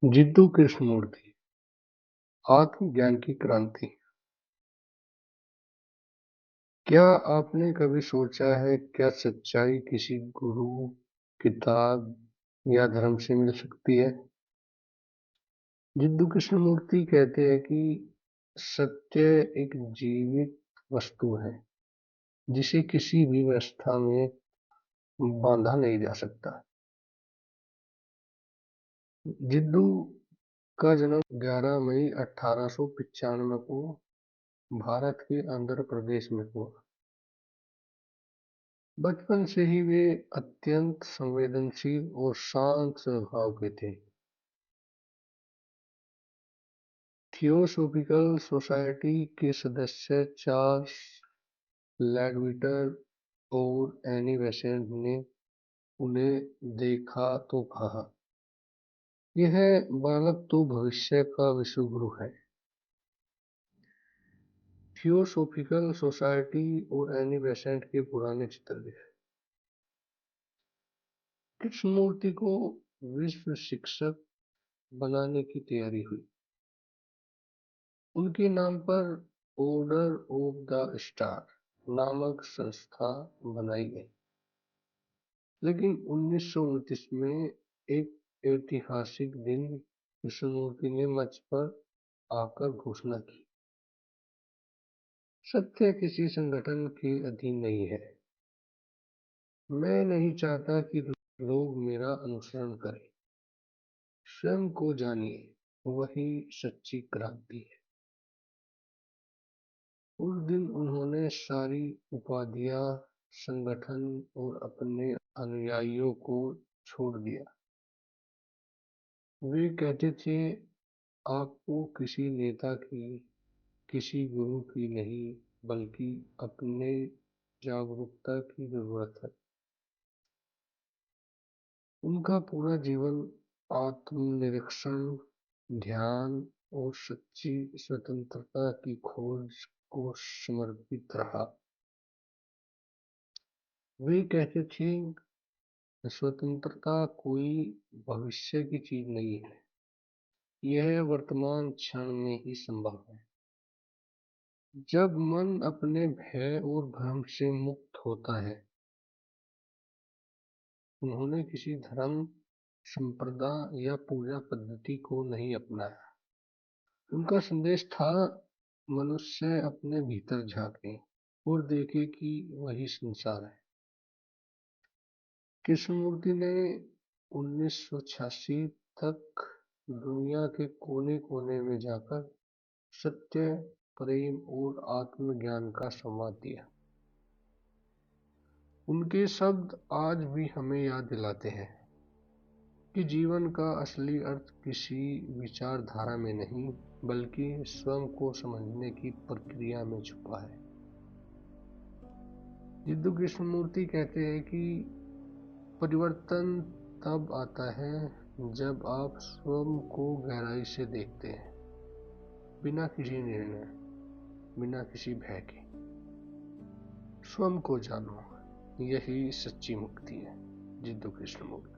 जिद्दू कृष्णमूर्ति। आत्मज्ञान की क्रांति। क्या आपने कभी सोचा है क्या सच्चाई किसी गुरु, किताब या धर्म से मिल सकती है? जिद्दू कृष्णमूर्ति कहते हैं कि सत्य एक जीवित वस्तु है जिसे किसी भी व्यवस्था में बांधा नहीं जा सकता। जिद्दू का जन्म 11 मई 1895 को भारत के आंध्र प्रदेश में हुआ। बचपन से ही वे अत्यंत संवेदनशील और शांत स्वभाव के थे। थियोसॉफिकल सोसाइटी के सदस्य चार्ल्स लैडविटर और एनी बेसेंट ने उन्हें देखा तो कहा, यह बालक तो भविष्य का विश्वगुरु है। थियोसॉफिकल सोसाइटी और एनी बेसेंट के पुराने चित्र देखें। कृष्णमूर्ति को विश्व शिक्षक बनाने की तैयारी हुई। उनके नाम पर ऑर्डर ऑफ द स्टार नामक संस्था बनाई गई, लेकिन 1929 में एक ऐतिहासिक दिन कृष्णमूर्ति ने मंच पर आकर घोषणा की, सत्य किसी संगठन के अधीन नहीं है। मैं नहीं चाहता कि लोग मेरा अनुसरण करें, स्वयं को जानिए, वही सच्ची क्रांति है। उस दिन उन्होंने सारी उपाधियां, संगठन और अपने अनुयायियों को छोड़ दिया। वे कहते थे, आपको किसी नेता की, किसी गुरु की नहीं, बल्कि अपने जागरूकता की जरूरत है। उनका पूरा जीवन आत्मनिरीक्षण, ध्यान और सच्ची स्वतंत्रता की खोज को समर्पित रहा। वे कहते थे, स्वतंत्रता कोई भविष्य की चीज नहीं है, यह वर्तमान क्षण में ही संभव है। जब मन अपने भय और भ्रम से मुक्त होता है। उन्होंने किसी धर्म, संप्रदाय या पूजा पद्धति को नहीं अपनाया। उनका संदेश था, मनुष्य अपने भीतर झांके और देखे कि वही संसार है। कृष्णमूर्ति ने 1986 तक दुनिया के कोने कोने में जाकर सत्य, प्रेम और आत्मज्ञान का संवाद दिया। उनके शब्द आज भी हमें याद दिलाते हैं कि जीवन का असली अर्थ किसी विचारधारा में नहीं, बल्कि स्वयं को समझने की प्रक्रिया में छुपा है। जिद्दू कृष्णमूर्ति कहते हैं कि परिवर्तन तब आता है जब आप स्वयं को गहराई से देखते हैं, बिना किसी निर्णय, बिना किसी भय के। स्वयं को जानो, यही सच्ची मुक्ति है। जिद्दू कृष्णमूर्ति।